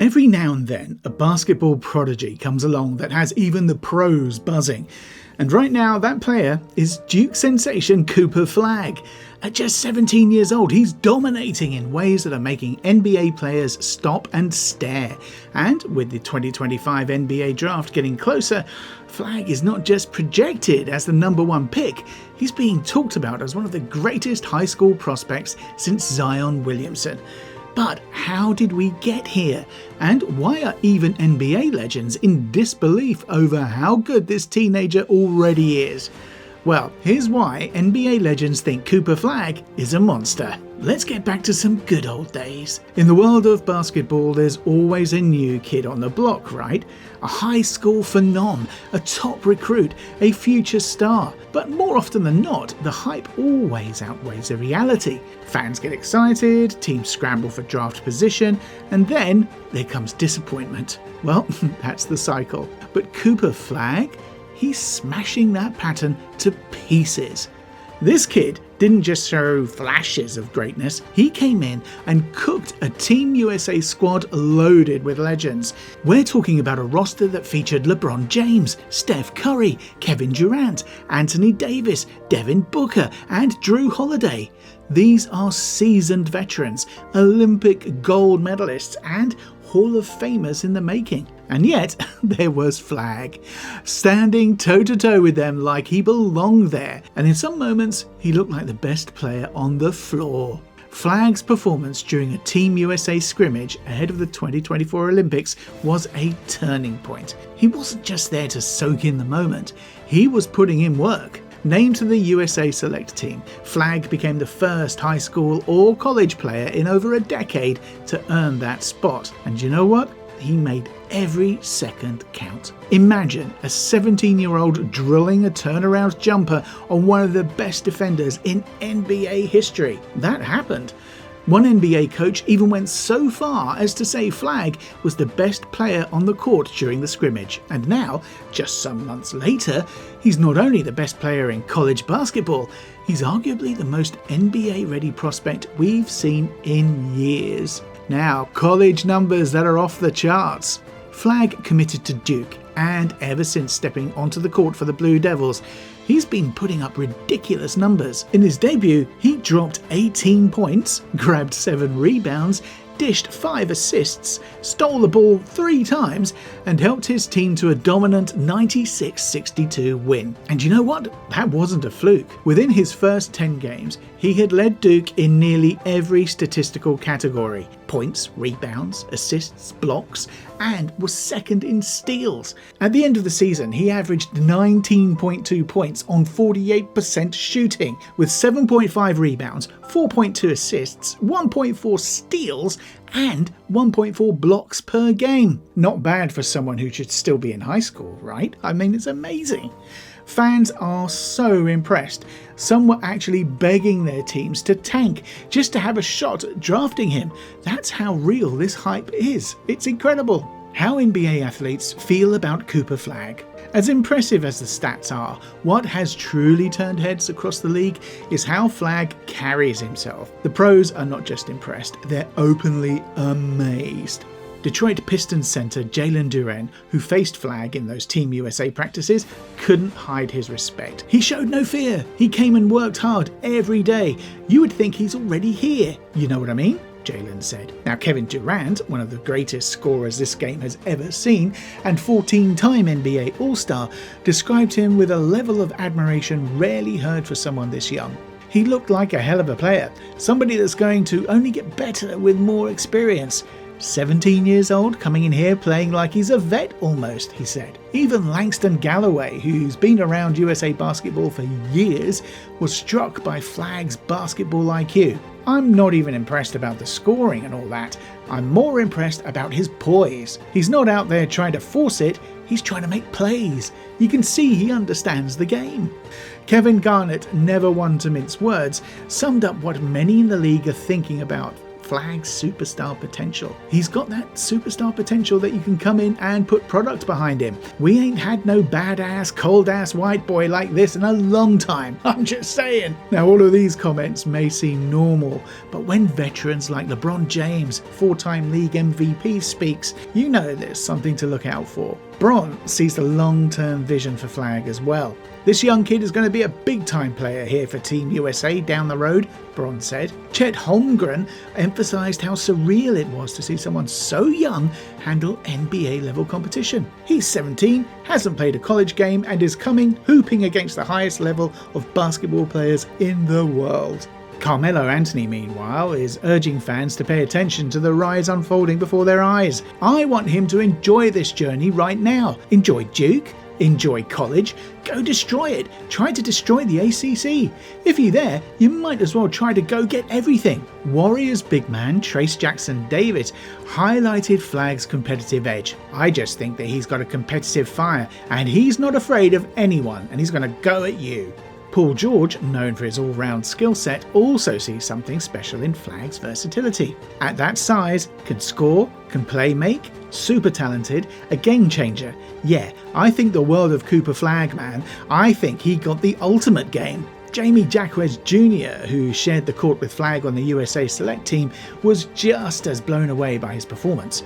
Every now and then, a basketball prodigy comes along that has even the pros buzzing. And right now, that player is Duke sensation Cooper Flagg. At just 17 years old, he's dominating in ways that are making NBA players stop and stare. And with the 2025 NBA draft getting closer, Flagg is not just projected as the #1 pick, he's being talked about as one of the greatest high school prospects since Zion Williamson. But how did we get here? And why are even NBA legends in disbelief over how good this teenager already is? Well, here's why NBA legends think Cooper Flagg is a monster. Let's get back to some good old days. In the world of basketball, there's always a new kid on the block, right? A high school phenom, a top recruit, a future star. But more often than not, the hype always outweighs the reality. Fans get excited, teams scramble for draft position, and then there comes disappointment. Well, that's the cycle. But Cooper Flagg? He's smashing that pattern to pieces. This kid didn't just show flashes of greatness, he came in and cooked a Team USA squad loaded with legends. We're talking about a roster that featured LeBron James, Steph Curry, Kevin Durant, Anthony Davis, Devin Booker, and Drew Holiday. These are seasoned veterans, Olympic gold medalists, and Hall of Famers in the making. And yet, there was Flagg, standing toe-to-toe with them like he belonged there, and in some moments, he looked like the best player on the floor. Flagg's performance during a Team USA scrimmage ahead of the 2024 Olympics was a turning point. He wasn't just there to soak in the moment, he was putting in work. Named to the USA Select Team, Flagg became the first high school or college player in over a decade to earn that spot. And you know what? He made every second count. Imagine a 17-year-old drilling a turnaround jumper on one of the best defenders in NBA history. That happened. One NBA coach even went so far as to say Flagg was the best player on the court during the scrimmage. And now, just some months later, he's not only the best player in college basketball, he's arguably the most NBA-ready prospect we've seen in years. Now, college numbers that are off the charts. Flagg committed to Duke, and ever since stepping onto the court for the Blue Devils, he's been putting up ridiculous numbers. In his debut, he dropped 18 points, grabbed 7 rebounds, dished 5 assists, stole the ball 3 times, and helped his team to a dominant 96-62 win. And you know what? That wasn't a fluke. Within his first 10 games, he had led Duke in nearly every statistical category: points, rebounds, assists, blocks, and was second in steals. At the end of the season, he averaged 19.2 points on 48% shooting, with 7.5 rebounds, 4.2 assists, 1.4 steals, and 1.4 blocks per game. Not bad for someone who should still be in high school, right? I mean, it's amazing. Fans are so impressed. Some were actually begging their teams to tank just to have a shot at drafting him. That's how real this hype is. It's incredible. How NBA athletes feel about Cooper Flagg. As impressive as the stats are, what has truly turned heads across the league is how Flagg carries himself. The pros are not just impressed, they're openly amazed. Detroit Pistons center Jalen Duren, who faced Flagg in those Team USA practices, couldn't hide his respect. He showed no fear. He came and worked hard every day. You would think he's already here. You know what I mean? Jalen said. Now, Kevin Durant, one of the greatest scorers this game has ever seen, and 14-time NBA All-Star, described him with a level of admiration rarely heard for someone this young. He looked like a hell of a player, somebody that's going to only get better with more experience. 17 years old, coming in here playing like he's a vet almost, he said. Even Langston Galloway, who's been around USA basketball for years, was struck by Flagg's basketball IQ. I'm not even impressed about the scoring and all that. I'm more impressed about his poise. He's not out there trying to force it, he's trying to make plays. You can see he understands the game. Kevin Garnett, never one to mince words, summed up what many in the league are thinking about Flagg's superstar potential. He's got that superstar potential that you can come in and put product behind him. We ain't had no badass, cold-ass white boy like this in a long time. I'm just saying. Now, all of these comments may seem normal, but when veterans like LeBron James, 4-time league MVP, speaks, you know there's something to look out for. Bron sees the long-term vision for Flagg as well. This young kid is going to be a big-time player here for Team USA down the road, Bron said. Chet Holmgren emphasised how surreal it was to see someone so young handle NBA-level competition. He's 17, hasn't played a college game, and is coming hooping against the highest level of basketball players in the world. Carmelo Anthony, meanwhile, is urging fans to pay attention to the rise unfolding before their eyes. I want him to enjoy this journey right now. Enjoy Duke, enjoy college, go destroy it. Try to destroy the ACC. If you're there, you might as well try to go get everything. Warriors big man Trace Jackson-Davis highlighted Flagg's competitive edge. I just think that he's got a competitive fire and he's not afraid of anyone and he's going to go at you. Paul George, known for his all-round skill set, also sees something special in Flagg's versatility. At that size, can score, can play make, super talented, a game changer. Yeah, I think the world of Cooper Flagg, man. I think he got the ultimate game. Jamie Jacquez Jr., who shared the court with Flagg on the USA Select team, was just as blown away by his performance.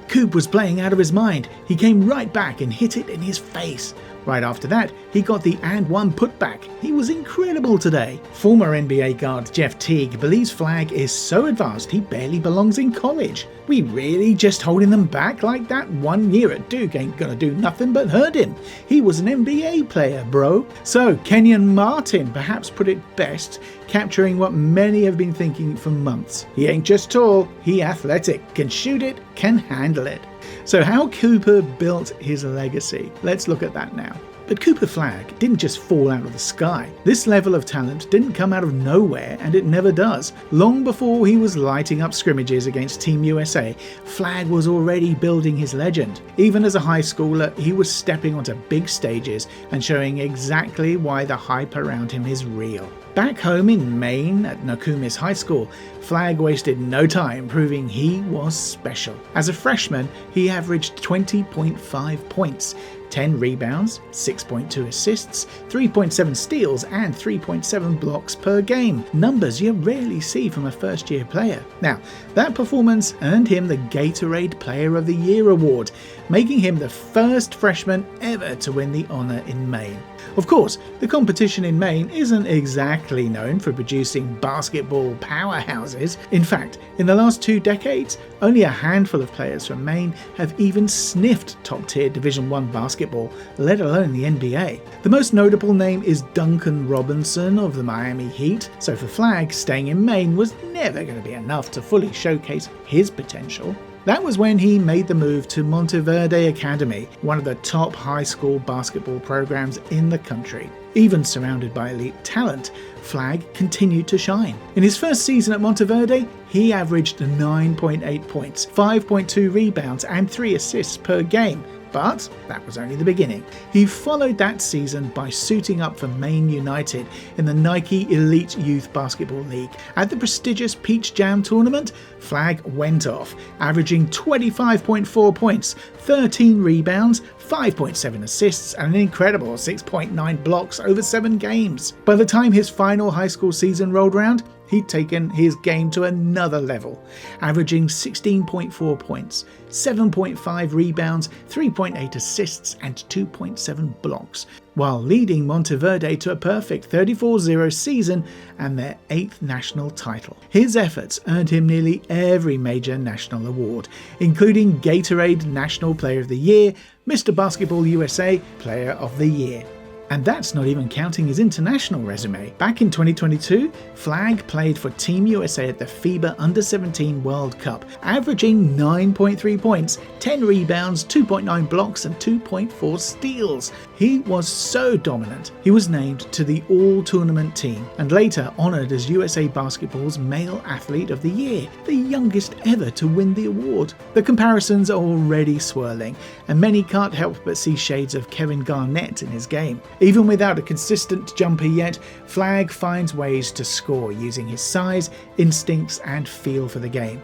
Coop was playing out of his mind. He came right back and hit it in his face. Right after that, he got the and one putback. He was incredible today. Former NBA guard Jeff Teague believes Flagg is so advanced he barely belongs in college. We really just holding them back like that? 1 year at Duke ain't gonna do nothing but hurt him. He was an NBA player, bro. So Kenyon Martin perhaps put it best, capturing what many have been thinking for months. He ain't just tall, he athletic, can shoot it, can handle it. So how Cooper built his legacy? Let's look at that now. But Cooper Flagg didn't just fall out of the sky. This level of talent didn't come out of nowhere, and it never does. Long before he was lighting up scrimmages against Team USA, Flagg was already building his legend. Even as a high schooler, he was stepping onto big stages and showing exactly why the hype around him is real. Back home in Maine at Nokomis High School, Flagg wasted no time proving he was special. As a freshman, he averaged 20.5 points, 10 rebounds, 6.2 assists, 3.7 steals and 3.7 blocks per game. Numbers you rarely see from a first-year player. Now, that performance earned him the Gatorade Player of the Year award, making him the first freshman ever to win the honour in Maine. Of course, the competition in Maine isn't exactly known for producing basketball powerhouses. In fact, in the last 2 decades, only a handful of players from Maine have even sniffed top-tier Division I basketball, let alone the NBA. The most notable name is Duncan Robinson of the Miami Heat, so for Flagg, staying in Maine was never going to be enough to fully showcase his potential. That was when he made the move to Monteverde Academy, one of the top high school basketball programs in the country. Even surrounded by elite talent, Flagg continued to shine. In his first season at Monteverde, he averaged 9.8 points, 5.2 rebounds and 3 assists per game. But that was only the beginning. He followed that season by suiting up for Maine United in the Nike Elite Youth Basketball League. At the prestigious Peach Jam tournament, Flagg went off, averaging 25.4 points, 13 rebounds, 5.7 assists and an incredible 6.9 blocks over 7 games. By the time his final high school season rolled round, he'd taken his game to another level, averaging 16.4 points, 7.5 rebounds, 3.8 assists and 2.7 blocks, while leading Monteverde to a perfect 34-0 season and their 8th national title. His efforts earned him nearly every major national award, including Gatorade National Player of the Year, Mr. Basketball USA Player of the Year. And that's not even counting his international resume. Back in 2022, Flagg played for Team USA at the FIBA Under-17 World Cup, averaging 9.3 points, 10 rebounds, 2.9 blocks and 2.4 steals. He was so dominant, he was named to the All-Tournament team and later honoured as USA Basketball's Male Athlete of the Year, the youngest ever to win the award. The comparisons are already swirling, and many can't help but see shades of Kevin Garnett in his game. Even without a consistent jumper yet, Flagg finds ways to score using his size, instincts and feel for the game.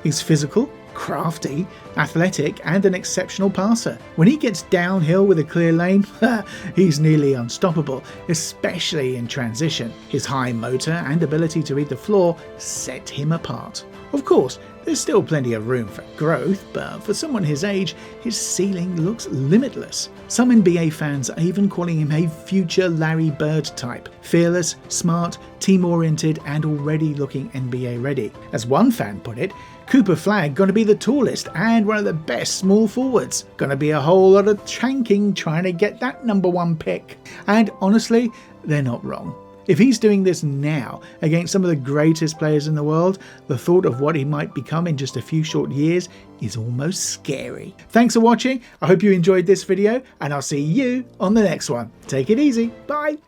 He's physical, crafty, athletic and an exceptional passer. When he gets downhill with a clear lane, he's nearly unstoppable, especially in transition. His high motor and ability to read the floor set him apart. Of course, there's still plenty of room for growth, but for someone his age, his ceiling looks limitless. Some NBA fans are even calling him a future Larry Bird type. Fearless, smart, team-oriented and already looking NBA ready. As one fan put it, Cooper Flagg gonna be the tallest and one of the best small forwards. Gonna be a whole lot of chanking trying to get that #1 pick. And honestly, they're not wrong. If he's doing this now against some of the greatest players in the world, the thought of what he might become in just a few short years is almost scary. Thanks for watching, I hope you enjoyed this video and I'll see you on the next one. Take it easy, bye!